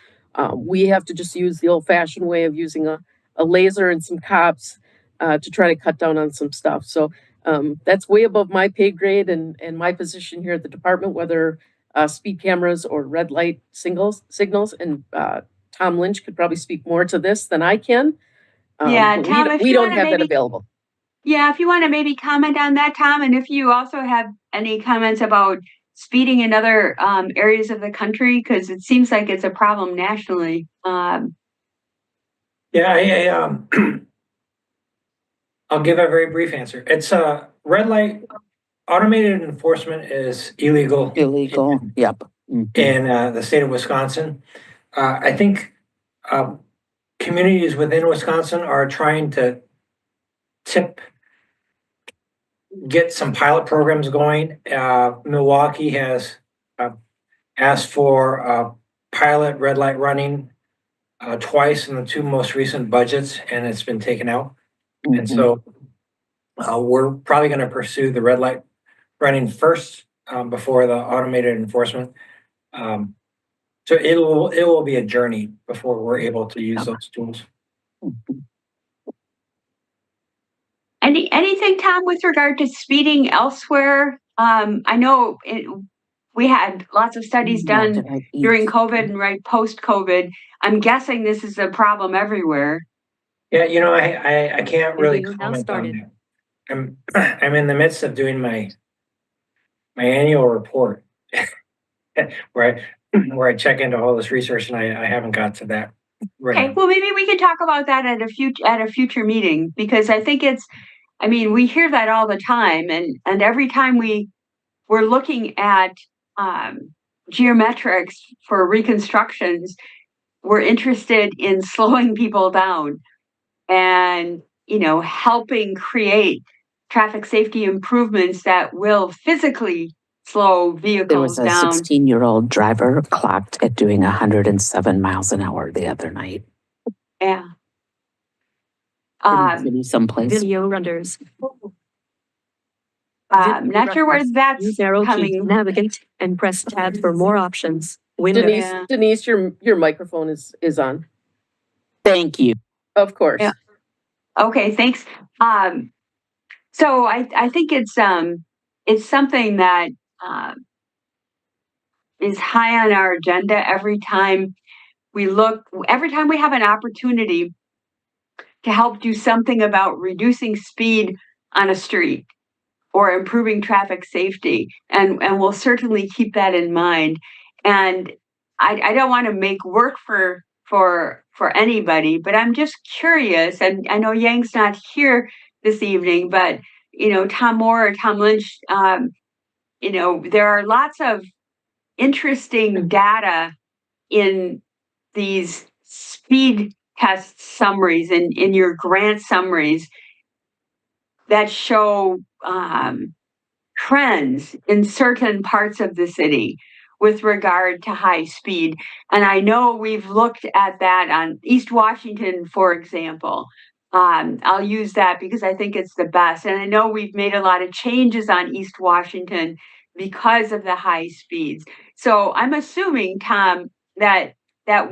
we have to just use the old fashioned way of using a laser and some cops to try to cut down on some stuff. So that's way above my pay grade and my position here at the department, whether speed cameras or red light signals. And Tom Lynch could probably speak more to this than I can. Yeah, But Tom, if we you don't wanna have that maybe- available. yeah, if you want to maybe comment on that, Tom, and if you also have any comments about speeding in other areas of the country, because it seems like it's a problem nationally. Yeah, I'll give a very brief answer. It's red light, automated enforcement is illegal. Illegal, yep. In the state of Wisconsin. I think communities within Wisconsin are trying to get some pilot programs going. Milwaukee has asked for pilot red light running twice in the 2 most recent budgets, and it's been taken out. And so we're probably going to pursue the red light running first before the automated enforcement. So it will be a journey before we're able to use those tools. Anything, Tom, with regard to speeding elsewhere? I know we had lots of studies done during COVID and right post-COVID. I'm guessing this is a problem everywhere. Yeah, I can't really comment on that. I'm in the midst of doing my annual report where I check into all this research, and I haven't got to that right Okay, now. well, maybe we could talk about that at a future meeting, because I think we hear that all the time, and every time we're looking at geometrics for reconstructions, we're interested in slowing people down and, helping create traffic safety improvements that will physically slow vehicles There was a down. 16-year-old driver clocked at doing 107 miles an hour the other night. Yeah. Someplace. Video renders. Not sure where that's Use arrow key to coming. navigate and press tab for more options. Window. Denise, your microphone is on. Thank you. Of course. Yeah. Okay, thanks. So I think it's something that is high on our agenda every time we have an opportunity to help do something about reducing speed on a street or improving traffic safety. And we'll certainly keep that in mind. And I don't want to make work for anybody, but I'm just curious, and I know Yang's not here this evening, but Tom Moore or Tom Lynch, there are lots of interesting data in these speed test summaries and in your grant summaries that show trends in certain parts of the city with regard to high speed. And I know we've looked at that on East Washington, for example. I'll use that because I think it's the best. And I know we've made a lot of changes on East Washington because of the high speeds. So I'm assuming, Tom, that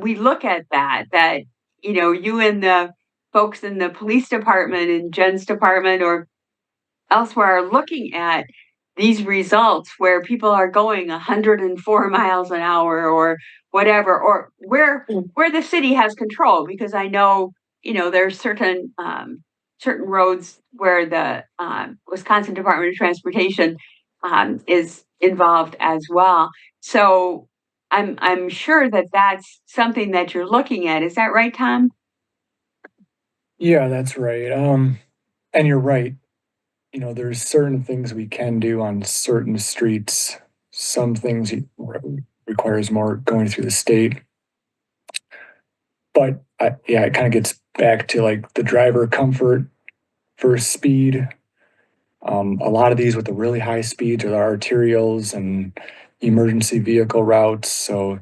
we look at that you and the folks in the police department and Jen's department or elsewhere are looking at these results where people are going 104 miles an hour or whatever, or where the city has control, because I know, there's certain roads where the Wisconsin Department of Transportation is involved as well. So I'm sure that that's something that you're looking at. Is that right, Tom? Yeah, that's right. And you're right. There's certain things we can do on certain streets. Some things requires more going through the state. But it kind of gets back to like the driver comfort versus speed. A lot of these with the really high speeds are the arterials and emergency vehicle routes. So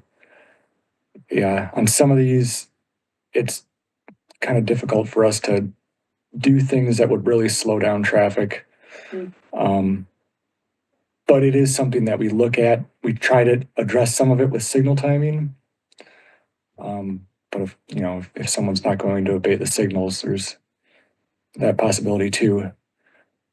yeah, on some of these, it's kind of difficult for us to do things that would really slow down traffic. But it is something that we look at. We try to address some of it with signal timing. But if someone's not going to obey the signals, there's that possibility too.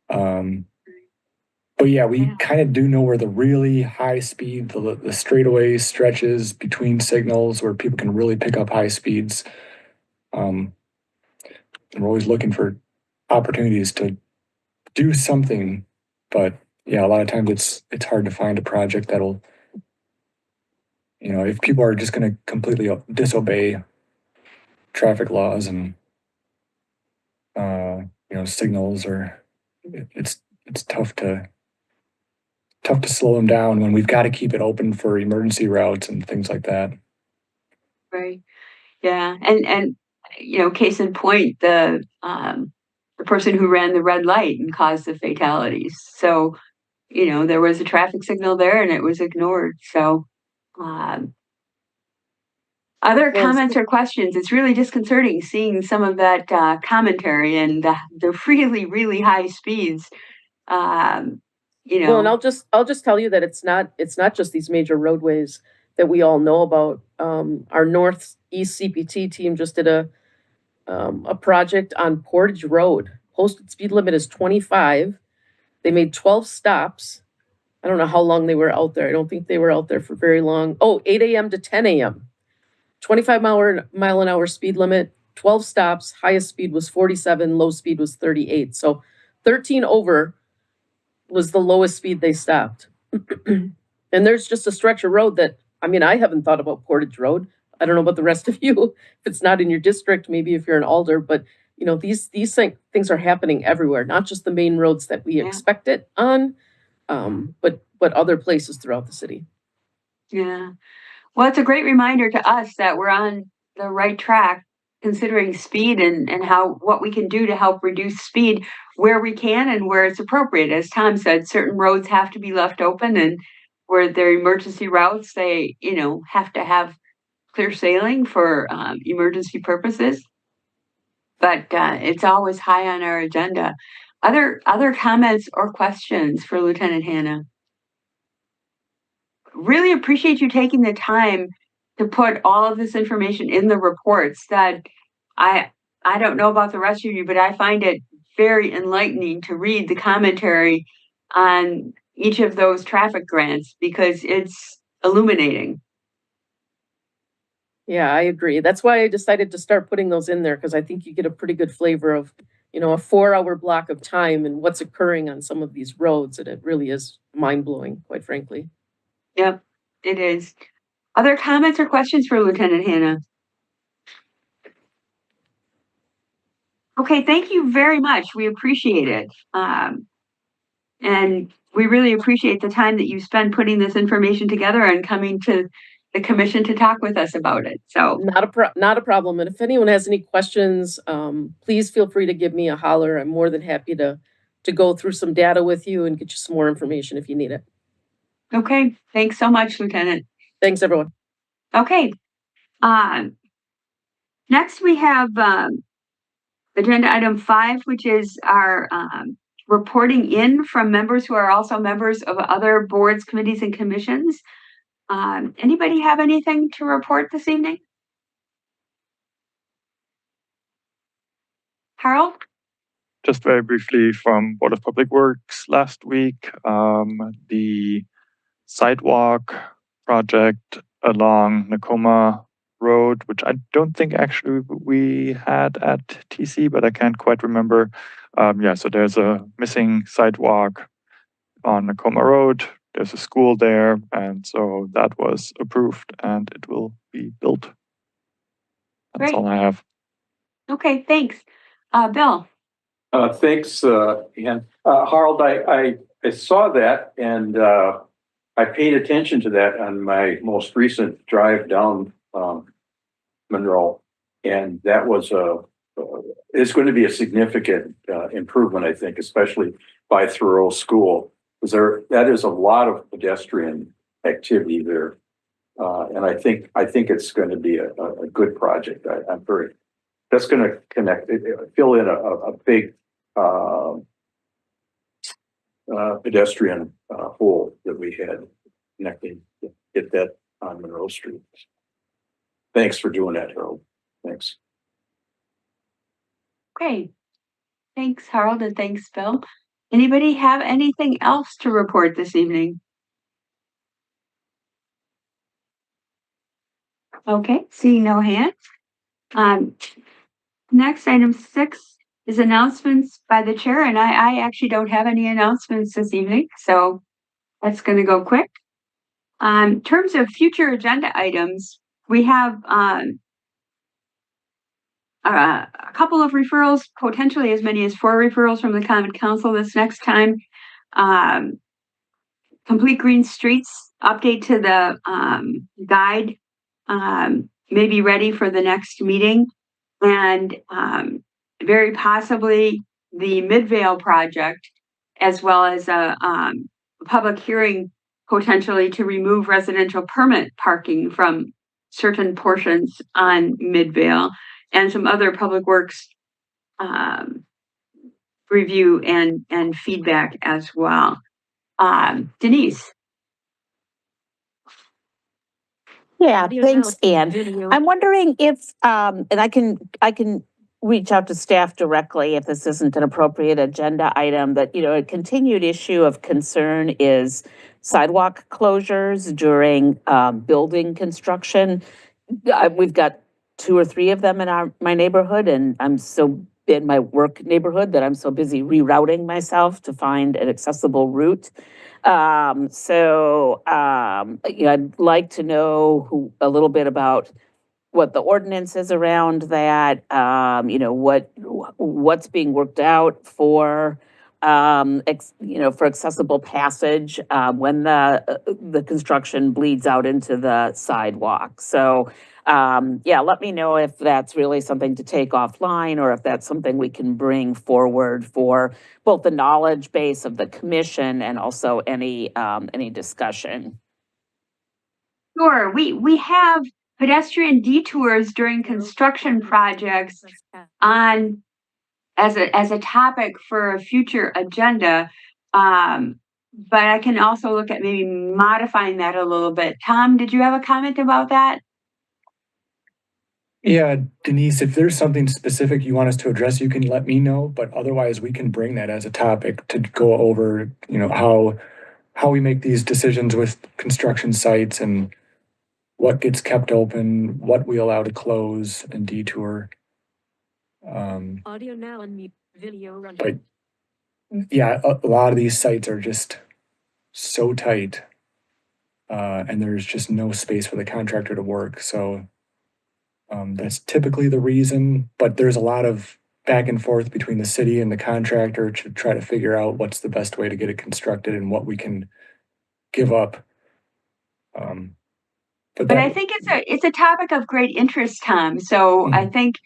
But yeah, we kind of do know where the really high speed, the straightaway stretches between signals where people can really pick up high speeds. And we're always looking for opportunities to do something, but yeah, a lot of times it's hard to find a project that'll, if people are just going to completely disobey traffic laws and signals, or it's tough to slow them down when we've got to keep it open for emergency routes and things like that. Right. Yeah. And case in point, the person who ran the red light and caused the fatalities. So, there was a traffic signal there and it was ignored. So, other comments or questions? It's really disconcerting seeing some of that commentary and the really, really high speeds. Well, and I'll just tell you that it's not just these major roadways that we all know about. Our Northeast CPT team just did a project on Portage Road. Posted speed limit is 25. They made 12 stops. I don't know how long they were out there. I don't think they were out there for very long. 8 a.m. to 10 a.m. 25 mile an hour speed limit, 12 stops. Highest speed was 47, low speed was 38. So 13 over was the lowest speed they stopped. And there's just a stretch of road that, I haven't thought about Portage Road. I don't know about the rest of you. If it's not in your district, maybe if you're an alder, but these things are happening everywhere, not just the main roads that we expect it on, but other places throughout the city. Yeah. Well, it's a great reminder to us that we're on the right track, considering speed and what we can do to help reduce speed where we can and where it's appropriate. As Tom said, certain roads have to be left open, and where they're emergency routes, they, have to have clear sailing for emergency purposes. But it's always high on our agenda. Other comments or questions for Lieutenant Hannah? Really appreciate you taking the time to put all of this information in the reports. That I don't know about the rest of you, but I find it very enlightening to read the commentary on each of those traffic grants, because it's illuminating. Yeah, I agree. That's why I decided to start putting those in there, because I think you get a pretty good flavor of, a 4-hour block of time and what's occurring on some of these roads. And it really is mind-blowing, quite frankly. Yep, it is. Other comments or questions for Lieutenant Hannah? Okay, thank you very much. We appreciate it. And we really appreciate the time that you spend putting this information together and coming to the commission to talk with us about it. So not a problem. And if anyone has any questions, please feel free to give me a holler. I'm more than happy to go through some data with you and get you some more information if you need it. Okay, thanks so much, Lieutenant. Thanks, everyone. Okay. Next we have agenda item 5, which is our reporting in from members who are also members of other boards, committees, and commissions. Anybody have anything to report this evening? Harold? Just very briefly from Board of Public Works last week, the sidewalk project along Nakoma Road, which I don't think actually we had at TC, but I can't quite remember. So there's a missing sidewalk on Nakoma Road. There's a school there, and so that was approved and it will be built. That's Great. all I have. Okay, thanks. Bill? Thanks, Ian. Harold, I saw that, and I paid attention to that on my most recent drive down Monroe, and that was it's going to be a significant improvement, I think, especially by Thoreau School, because that is a lot of pedestrian activity there, and I think it's going to be a good project. I'm very that's gonna connect, fill in a big, pedestrian, hole that we had connecting, get that on Monroe Street. Thanks for doing that, Harold. Thanks. Great. Thanks, Harold, and thanks, Bill. Anybody have anything else to report this evening? Okay, seeing no hands. Next, item 6 is announcements by the chair, and I actually don't have any announcements this evening, so that's gonna go quick. In terms of future agenda items, we have a couple of referrals, potentially as many as 4 referrals from the Common Council this next time. Complete Green Streets update to the guide may be ready for the next meeting, and very possibly the Midvale project, as well as a public hearing potentially to remove residential permit parking from certain portions on Midvale, and some other public works review and feedback as well. Denise. Yeah, Audio thanks, now, Ann. video. I'm wondering if, and I can reach out to staff directly if this isn't an appropriate agenda item, but, you know, a continued issue of concern is sidewalk closures during building construction. We've got 2 or 3 of them in my neighborhood, and I'm so in my work neighborhood that I'm so busy rerouting myself to find an accessible route. You know, I'd like to know a little bit about what the ordinance is around that, you know, what's being worked out for, you know, for accessible passage, when the construction bleeds out into the sidewalk. So, yeah, let me know if that's really something to take offline or if that's something we can bring forward for both the knowledge base of the commission and also any discussion. Sure, we have pedestrian detours during construction projects on as a topic for a future agenda. But I can also look at maybe modifying that a little bit. Tom, did you have a comment about that? Yeah, Denise, if there's something specific you want us to address, you can let me know, but otherwise we can bring that as a topic to go over, you know, how we make these decisions with construction sites and what gets kept open, what we allow to close and detour. Audio now and mute, video running. But yeah, a lot of these sites are just so tight. And there's just no space for the contractor to work, so that's typically the reason, but there's a lot of back and forth between the city and the contractor to try to figure out what's the best way to get it constructed and what we can give up. But I think it's a topic of great interest, Tom. So I think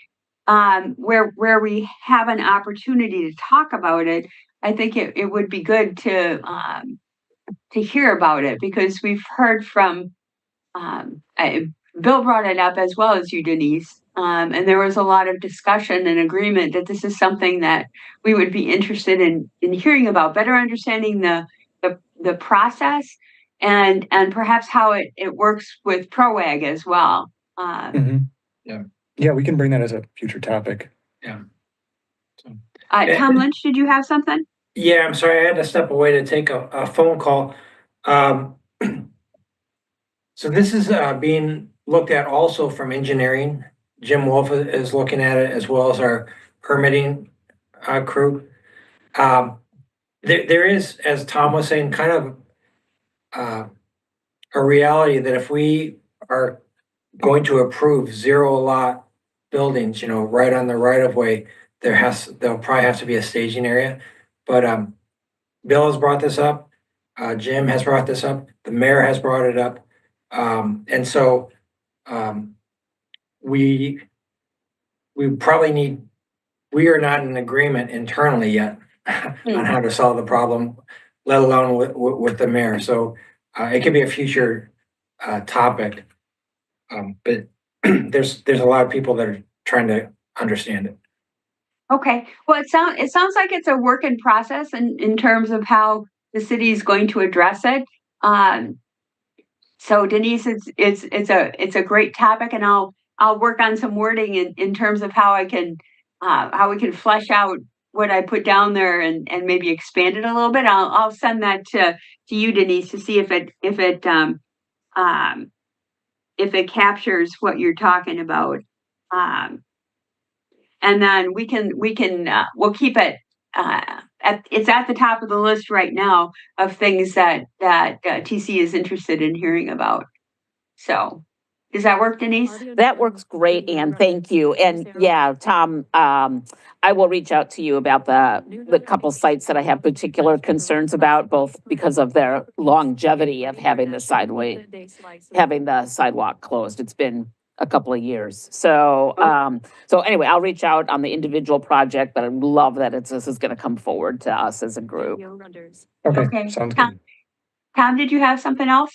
where we have an opportunity to talk about it, I think it would be good to hear about it, because we've heard from Bill brought it up as well as you, Denise. And there was a lot of discussion and agreement that this is something that we would be interested in hearing about, better understanding the process and perhaps how it works with PROAG as well. Yeah, we can bring that as a future topic. Yeah. Tom Lynch, did you have something? Yeah, I'm sorry, I had to step away to take a phone call. So this is being looked at also from engineering. Jim Wolf is looking at it, as well as our permitting crew. There is, as Tom was saying, kind of a reality that if we are going to approve 0 lot buildings, you know, right on the right of way, there'll probably have to be a staging area. But Bill has brought this up, Jim has brought this up, the mayor has brought it up. And so we probably we are not in agreement internally yet on how to solve the problem, let alone with the mayor. So it could be a future topic. But there's a lot of people that are trying to understand it. Okay, well, it sounds like it's a work in process in terms of how the city is going to address it. So Denise, it's a great topic, and I'll work on some wording in terms of how how we can flesh out what I put down there and maybe expand it a little bit. I'll send that to you, Denise, to see if it captures what you're talking about. And then we'll keep it, it's at the top of the list right now of things that TC is interested in hearing about. So, does that work, Denise? That works great, Anne. Thank you. And yeah, Tom, I will reach out to you about the couple sites that I have particular concerns about, both because of their longevity of having the sidewalk closed. It's been a couple of years. So, so anyway, I'll reach out on the individual project, but I love that this is going to come forward to us as a group. Okay, sounds good. Tom, did you have something else?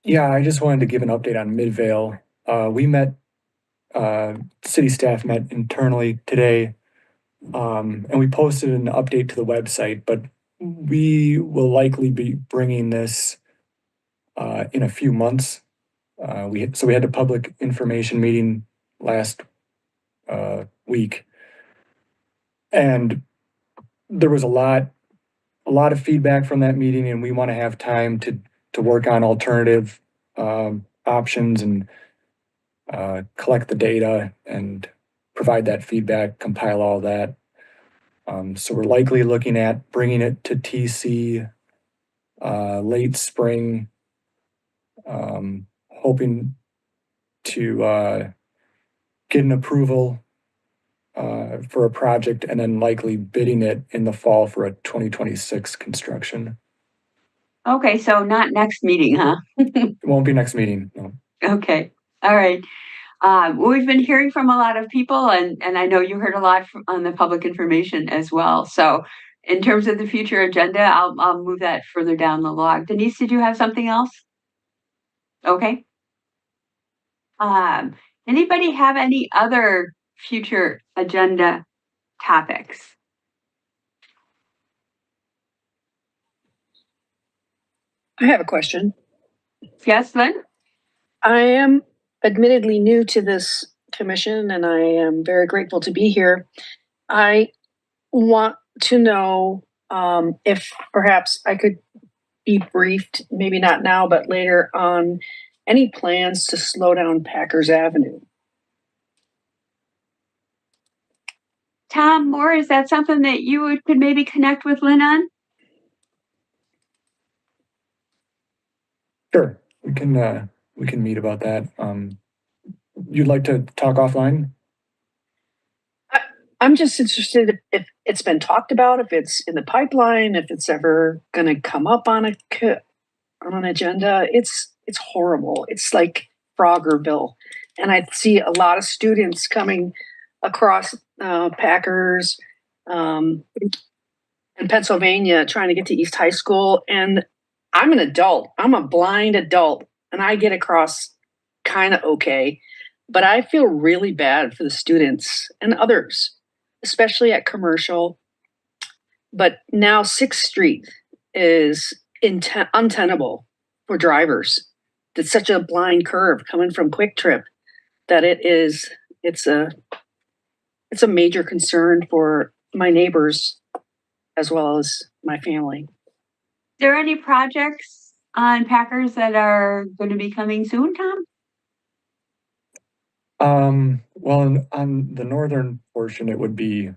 Yeah, I just wanted to give an update on Midvale. We met, city staff met internally today, and we posted an update to the website, but we will likely be bringing this in a few months. So we had a public information meeting last week, and there was a lot of feedback from that meeting, and we want to have time to work on alternative options and collect the data and provide that feedback, compile all that. So we're likely looking at bringing it to TC late spring, hoping to get an approval for a project and then likely bidding it in the fall for a 2026 construction. Okay, so not next meeting, huh? It won't be next meeting, no. Okay, all right. We've been hearing from a lot of people, and I know you heard a lot on the public information as well. So in terms of the future agenda, I'll move that further down the log. Denise, did you have something else? Okay. Anybody have any other future agenda topics? I have a question. Yes, Lynn? I am admittedly new to this commission and I am very grateful to be here. I want to know if perhaps I could be briefed, maybe not now, but later, on any plans to slow down Packers Avenue. Tom Moore, is that something that you could maybe connect with Lynn on? Sure, we can meet about that. You'd like to talk offline? I'm just interested if it's been talked about, if it's in the pipeline, if it's ever going to come up on an agenda. It's horrible. It's like Froggerville, and I see a lot of students coming across Packers in Pennsylvania trying to get to East High School, and I'm an adult. I'm a blind adult, and I get across kind of okay, but I feel really bad for the students and others, especially at Commercial. But now 6th Street is untenable for drivers. It's such a blind curve coming from Quick Trip that it's a major concern for my neighbors as well as my family. Are there any projects on Packers that are going to be coming soon, Tom? Well, on the northern portion, it would be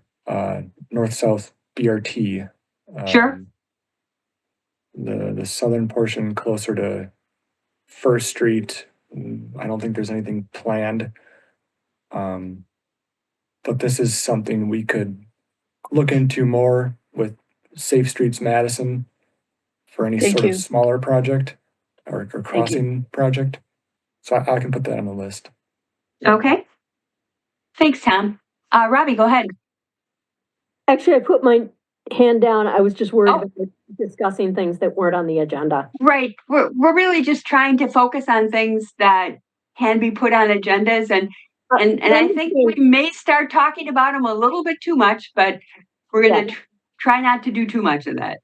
north-south BRT. Sure. The southern portion closer to First Street, I don't think there's anything planned. But this is something we could look into more with Safe Streets Madison for any sort of smaller project or crossing project. So I can put that on the list. Okay. Thanks, Tom. Robbie, go ahead. Actually, I put my hand down. I was just worried about discussing things that weren't on the agenda. Right. We're really just trying to focus on things that can be put on agendas, and And I think we may start talking about them a little bit too much, but we're gonna try not to do too much of that.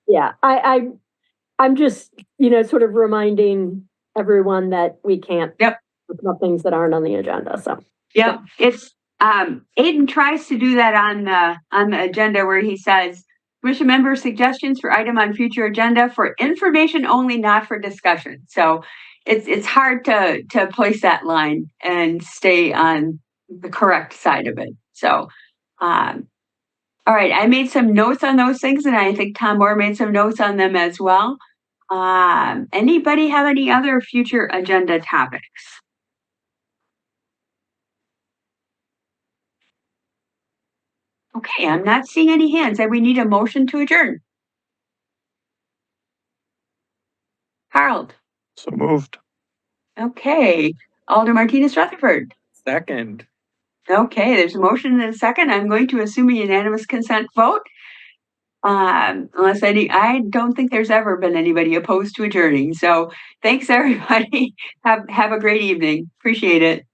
Yeah, I'm just, sort of reminding everyone that we can't. Yep. Talk about things that aren't on the agenda, so. Yep, it's, Aiden tries to do that on the agenda where he says, commission member suggestions for item on future agenda for information only, not for discussion. So it's hard to place that line and stay on the correct side of it. So, all right, I made some notes on those things, and I think Tom Moore made some notes on them as well. Anybody have any other future agenda topics? Okay, I'm not seeing any hands. And we need a motion to adjourn. Harold. So moved. Okay, Alder Martinez Rutherford. Second. Okay, there's a motion and a second. I'm going to assume a unanimous consent vote. Unless I don't think there's ever been anybody opposed to adjourning. So thanks everybody. Have a great evening. Appreciate it.